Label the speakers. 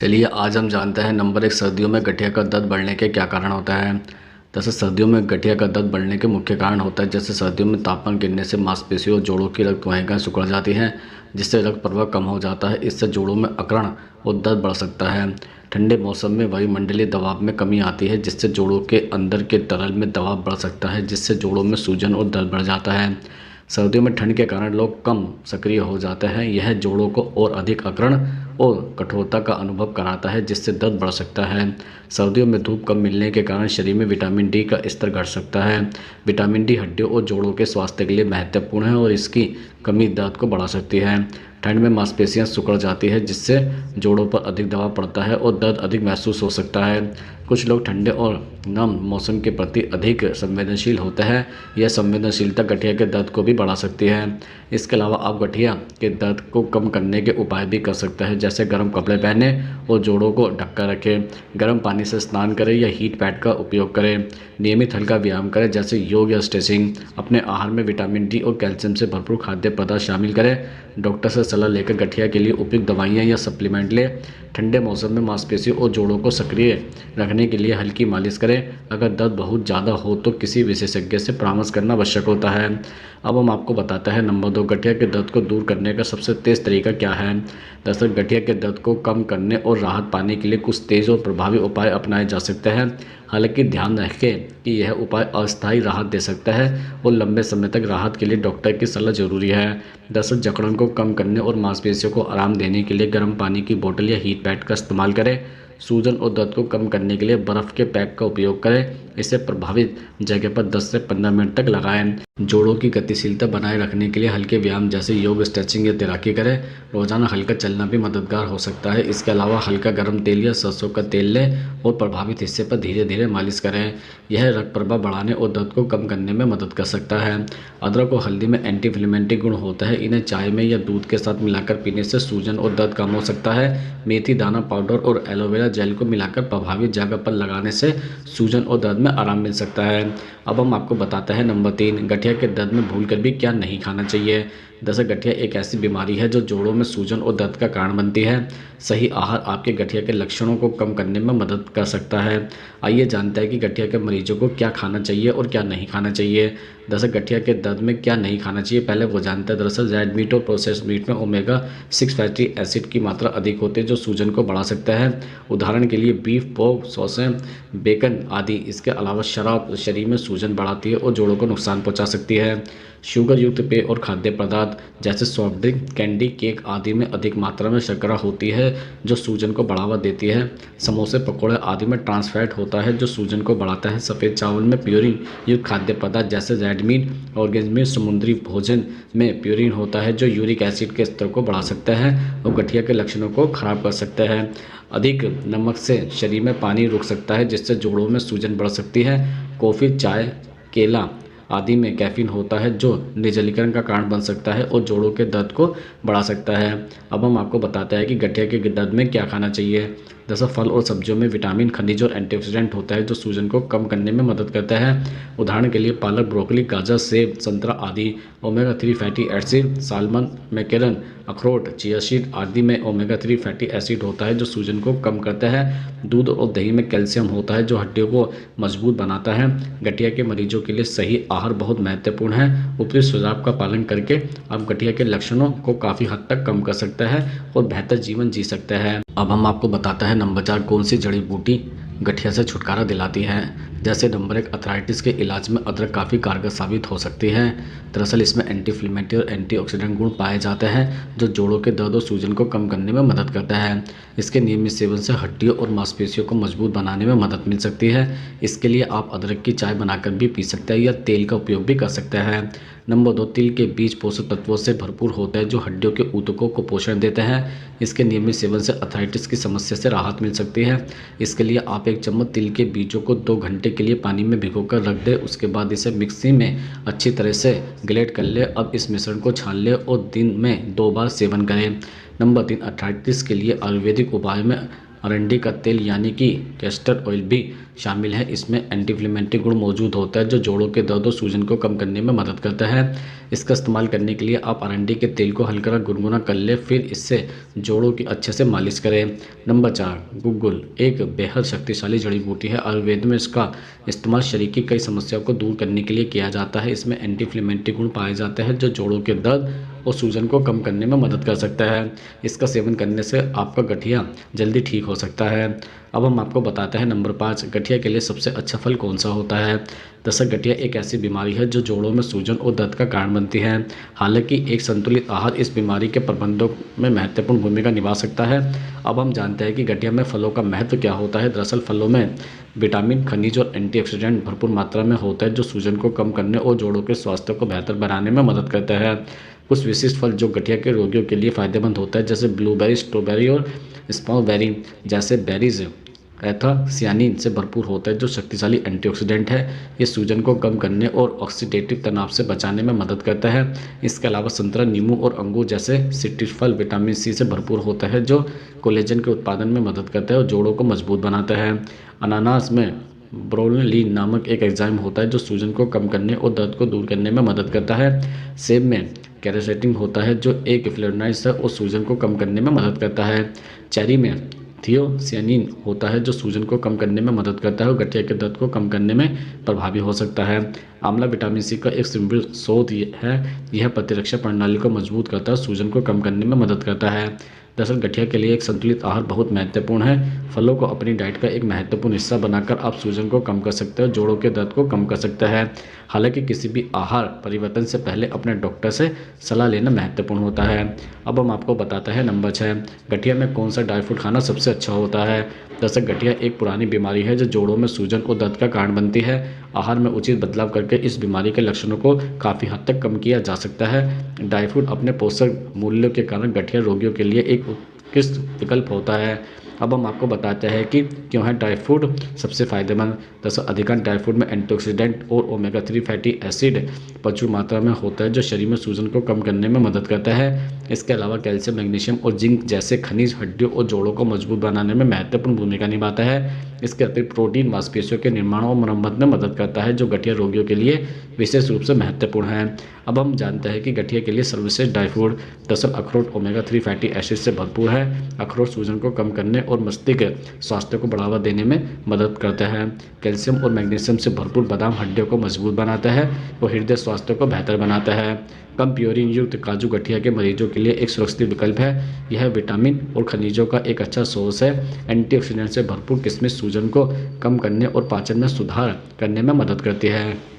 Speaker 1: चलिए आज हम जानते हैं नंबर 1 सर्दियों में गठिया का दर्द बढ़ने के क्या कारण होता है। जैसे सर्दियों में गठिया का दर्द बढ़ने के मुख्य कारण होता है, जैसे सर्दियों में तापमान गिरने से मांसपेशियों और जोड़ों की रक्त वाहिकाएं सिकुड़ जाती हैं, जिससे रक्त प्रवाह कम हो जाता है। इससे जोड़ों में अकड़न और दर्द बढ़ सकता है। ठंडे मौसम में वायुमंडलीय दबाव में कमी आती है, जिससे जोड़ों के अंदर के तरल में दबाव बढ़ सकता है, जिससे जोड़ों में सूजन और दर्द बढ़ जाता है। सर्दियों में ठंड के कारण लोग कम सक्रिय हो जाते हैं। यह जोड़ों को और अधिक अकड़न और कठोरता का अनुभव कराता है, जिससे दर्द बढ़ सकता है। सर्दियों में धूप कम मिलने के कारण शरीर में विटामिन डी का स्तर घट सकता है। विटामिन डी हड्डियों और जोड़ों के स्वास्थ्य के लिए महत्वपूर्ण है और इसकी कमी दर्द को बढ़ा सकती है। ठंड में मांसपेशियां सिकुड़ जाती है, जिससे जोड़ों पर अधिक दबाव पड़ता है और दर्द अधिक महसूस हो सकता है। कुछ लोग ठंडे और नम मौसम के प्रति अधिक संवेदनशील होते हैं। यह संवेदनशीलता गठिया के दर्द को भी बढ़ा सकती है। इसके अलावा आप गठिया के दर्द को कम करने के उपाय भी कर सकते हैं, जैसे गर्म कपड़े पहने और जोड़ों को ढककर रखें। गर्म पानी से स्नान करें या हीट पैड का उपयोग करें। नियमित हल्का व्यायाम करें, जैसे योग या स्ट्रेचिंग। अपने आहार में विटामिन डी और कैल्शियम से भरपूर खाद्य पदार्थ शामिल करें। डॉक्टर से सलाह लेकर गठिया के लिए उपयुक्त दवाइयाँ या सप्लीमेंट लें। ठंडे मौसम में मांसपेशियों और जोड़ों को सक्रिय रखने के लिए हल्की मालिश करें। अगर दर्द बहुत ज़्यादा हो तो किसी विशेषज्ञ से परामर्श करना आवश्यक होता है। अब हम आपको बताते हैं नंबर 2, गठिया के दर्द को दूर करने का सबसे तेज़ तरीका क्या है। दरअसल गठिया के दर्द को कम करने और राहत पाने के लिए कुछ तेज़ और प्रभावी उपाय अपनाए जा सकते हैं। हालांकि ध्यान रखें कि यह उपाय अस्थायी राहत दे सकता है और लंबे समय तक राहत के लिए डॉक्टर की सलाह जरूरी है। दरअसल जकड़न को कम करने और मांसपेशियों को आराम देने के लिए गर्म पानी की बोतल या हीट पैड का इस्तेमाल करें। सूजन और दर्द को कम करने के लिए बर्फ़ के पैक का उपयोग करें। इसे प्रभावित जगह पर 10 से 15 मिनट तक लगाएं। जोड़ों की गतिशीलता बनाए रखने के लिए हल्के व्यायाम जैसे योग, स्ट्रेचिंग या तैराकी करें। रोजाना हल्का चलना भी मददगार हो सकता है। इसके अलावा हल्का गर्म तेल या सरसों का तेल लें और प्रभावित हिस्से पर धीरे धीरे मालिश करें। यह रक्त प्रवाह बढ़ाने और दर्द को कम करने में मदद कर सकता है। अदरक और हल्दी में एंटी इन्फ्लेमेटरी गुण होता है। इन्हें चाय में या दूध के साथ मिलाकर पीने से सूजन और दर्द कम हो सकता है। मेथी दाना पाउडर और एलोवेरा जेल को मिलाकर प्रभावित जगह पर लगाने से सूजन और दर्द में आराम मिल सकता है। अब हम आपको बताते हैं नंबर 3, गठिया के दर्द में भूलकर भी क्या नहीं खाना चाहिए। दरअसल गठिया एक ऐसी बीमारी है जो जोड़ों में सूजन और दर्द का कारण बनती है। सही आहार आपके गठिया के लक्षणों को कम करने में मदद कर सकता है। आइए जानते हैं कि गठिया के मरीजों को क्या खाना चाहिए और क्या नहीं खाना चाहिए। दरअसल गठिया के दर्द में क्या नहीं खाना चाहिए, पहले वो जानते हैं। दरअसल रेड मीट और प्रोसेस्ड मीट में ओमेगा 6 फैटी एसिड की मात्रा अधिक होती है, जो सूजन को बढ़ा सकता है। उदाहरण के लिए बीफ, पोर्क, सॉसें, बेकन आदि। इसके अलावा शराब शरीर में सूजन बढ़ाती है और जोड़ों को नुकसान पहुंचा सकती है। शुगर युक्त पेय और खाद्य पदार्थ जैसे सॉफ्ट ड्रिंक, कैंडी, केक आदि में अधिक मात्रा में शर्करा होती है, जो सूजन को बढ़ावा देती है। समोसे, पकौड़े आदि में ट्रांस फैट होता है, जो सूजन को बढ़ाता है। सफ़ेद चावल में प्यूरिन युक्त खाद्य पदार्थ जैसे रेड मीट, ऑर्गेन्स में समुद्री भोजन में प्यूरिन होता है, जो यूरिक एसिड के स्तर को बढ़ा सकता है और गठिया के लक्षणों को खराब कर सकता है। अधिक नमक से शरीर में पानी रुक सकता है, जिससे जोड़ों में सूजन बढ़ सकती है। कॉफ़ी, चाय, केला आदि में कैफीन होता है, जो निर्जलीकरण का कारण बन सकता है और जोड़ों के दर्द को बढ़ा सकता है। अब हम आपको बताते हैं कि गठिया के दर्द में क्या खाना चाहिए। दरअसल फल और सब्जियों में विटामिन, खनिज और एंटीऑक्सीडेंट होता है, जो सूजन को कम करने में मदद करता है। उदाहरण के लिए पालक, ब्रोकली, गाजर, सेब, संतरा आदि। ओमेगा 3 फैटी एसिड, सालमन, मैकेरन, अखरोट, चिया सीड आदि में ओमेगा 3 फैटी एसिड होता है, जो सूजन को कम करता है। दूध और दही में कैल्शियम होता है, जो हड्डियों को मजबूत बनाता है। गठिया के मरीजों के लिए सही आहार बहुत महत्वपूर्ण है। उपयुक्त सुझाव का पालन करके आप गठिया के लक्षणों को काफ़ी हद तक कम कर सकते हैं और बेहतर जीवन जी सकते हैं। अब हम आपको बताते हैं नंबर 4, कौन सी जड़ी बूटी गठिया से छुटकारा दिलाती है। जैसे नंबर 1, अर्थराइटिस के इलाज में अदरक काफ़ी कारगर साबित हो सकती है। दरअसल इसमें एंटी इन्फ्लेमेटरी और एंटीऑक्सीडेंट गुण पाए जाते हैं, जो जोड़ों के दर्द और सूजन को कम करने में मदद करता है। इसके नियमित सेवन से हड्डियों और मांसपेशियों को मजबूत बनाने में मदद मिल सकती है। इसके लिए आप अदरक की चाय बनाकर भी पी सकते हैं या तेल का उपयोग भी कर सकते हैं। नंबर 2, तिल के बीज पोषक तत्वों से भरपूर होते हैं, जो हड्डियों के ऊतकों को पोषण देते हैं। इसके नियमित सेवन से अर्थराइटिस की समस्या से राहत मिल सकती है। इसके लिए आप 1 चम्मच तिल के बीजों को 2 घंटे के लिए पानी में भिगोकर रख दें। उसके बाद इसे मिक्सी में अच्छी तरह से ग्रेट कर लें। अब इस मिश्रण को छान लें और दिन में 2 बार सेवन करें। नंबर 3, अर्थराइटिस के लिए आयुर्वेदिक उपाय में अरंडी का तेल यानी कि कैस्टर ऑयल भी शामिल है। इसमें एंटी इन्फ्लेमेटरी गुण मौजूद होता है जो जोड़ों के दर्द और सूजन को कम करने में मदद करता है। इसका इस्तेमाल करने के लिए आप अरंडी के तेल को हल्का गुनगुना कर लें, फिर इससे जोड़ों की अच्छे से मालिश करें। नंबर 4, गुग्गुल एक बेहद शक्तिशाली जड़ी बूटी है। आयुर्वेद में इसका इस्तेमाल शरीर की कई समस्याओं को दूर करने के लिए किया जाता है। इसमें एंटी इन्फ्लेमेटरी गुण पाए जाते हैं जो जोड़ों के दर्द और सूजन को कम करने में मदद कर सकता है। इसका सेवन करने से आपका गठिया जल्दी ठीक हो सकता है। अब हम आपको बताते हैं नंबर 5, गठिया के लिए सबसे अच्छा फल कौन सा होता है। दरअसल गठिया एक ऐसी बीमारी है जो जोड़ों में सूजन और दर्द का कारण बनती है। हालांकि एक संतुलित आहार इस बीमारी के प्रबंधन में महत्वपूर्ण भूमिका निभा सकता है। अब हम जानते हैं कि गठिया में फलों का महत्व क्या होता है। दरअसल फलों में विटामिन, खनिज और एंटीऑक्सीडेंट भरपूर मात्रा में होता है जो सूजन को कम करने और जोड़ों के स्वास्थ्य को बेहतर बनाने में मदद करता है। कुछ विशिष्ट फल जो गठिया के रोगियों के लिए फायदेमंद होता है जैसे ब्लूबेरी, स्ट्रॉबेरी और स्ट्रॉबेरी जैसे बेरीज एंथोसियानिन से भरपूर होता है जो शक्तिशाली एंटीऑक्सीडेंट है। ये सूजन को कम करने और ऑक्सीडेटिव तनाव से बचाने में मदद करता है। इसके अलावा संतरा, नींबू और अंगूर जैसे सिट्रस फल विटामिन सी से भरपूर होता है जो कोलेजन के उत्पादन में मदद करता है और जोड़ों को मजबूत बनाता है। अनानास में ब्रोलिन नामक एक एंजाइम होता है जो सूजन को कम करने और दर्द को दूर करने में मदद करता है। सेब में कैरोटीन होता है जो एक फ्लेवोनॉइड है और सूजन को कम करने में मदद करता है। चेरी में थियोसियानिन होता है जो सूजन को कम करने में मदद करता है और गठिया के दर्द को कम करने में प्रभावी हो सकता है। आंवला विटामिन सी का एक समृद्ध स्रोत है। यह प्रतिरक्षा प्रणाली को मजबूत करता है और सूजन को कम करने में मदद करता है। दरअसल गठिया के लिए एक संतुलित आहार बहुत महत्वपूर्ण है। फलों को अपनी डाइट का एक महत्वपूर्ण हिस्सा बनाकर आप सूजन को कम कर सकते हैं और जोड़ों के दर्द को कम कर सकते हैं। हालांकि किसी भी आहार परिवर्तन से पहले अपने डॉक्टर से सलाह लेना महत्वपूर्ण होता है। अब हम आपको बताते हैं नंबर 6, गठिया में कौन सा ड्राई फ्रूट खाना सबसे अच्छा होता है। दरअसल गठिया एक पुरानी बीमारी है जो जोड़ों में सूजन और दर्द का कारण बनती है। आहार में उचित बदलाव करके इस बीमारी के लक्षणों को काफ़ी हद तक कम किया जा सकता है। ड्राई फ्रूट अपने पोषक मूल्यों के कारण गठिया रोगियों के लिए एक उत्कृष्ट विकल्प होता है। अब हम आपको बताते हैं कि क्यों है ड्राई फ्रूट सबसे फायदेमंद। दरअसल अधिकांश ड्राई फ्रूट में एंटीऑक्सीडेंट और ओमेगा 3 फैटी एसिड प्रचुर मात्रा में होता है जो शरीर में सूजन को कम करने में मदद करता है। इसके अलावा कैल्शियम, मैग्नीशियम और जिंक जैसे खनिज हड्डियों और जोड़ों को मजबूत बनाने में महत्वपूर्ण भूमिका निभाता है। इसके अतिरिक्त प्रोटीन मांसपेशियों के निर्माण और मरम्मत में मदद करता है जो गठिया रोगियों के लिए विशेष रूप से महत्वपूर्ण है। अब हम जानते हैं कि गठिया के लिए सर्वश्रेष्ठ ड्राई फ्रूट। दरअसल अखरोट ओमेगा 3 फैटी एसिड से भरपूर है। अखरोट सूजन को कम करने और मस्तिष्क स्वास्थ्य को बढ़ावा देने में मदद करता है। कैल्शियम और मैग्नीशियम से भरपूर बादाम हड्डियों को मजबूत बनाता है और हृदय स्वास्थ्य को बेहतर बनाता है। कम प्योरीन युक्त काजू गठिया के मरीजों के लिए एक सुरक्षित विकल्प है। यह विटामिन और खनिजों का एक अच्छा सोर्स है। एंटीऑक्सीडेंट से भरपूर किशमिश सूजन को कम करने और पाचन में सुधार करने में मदद करती है।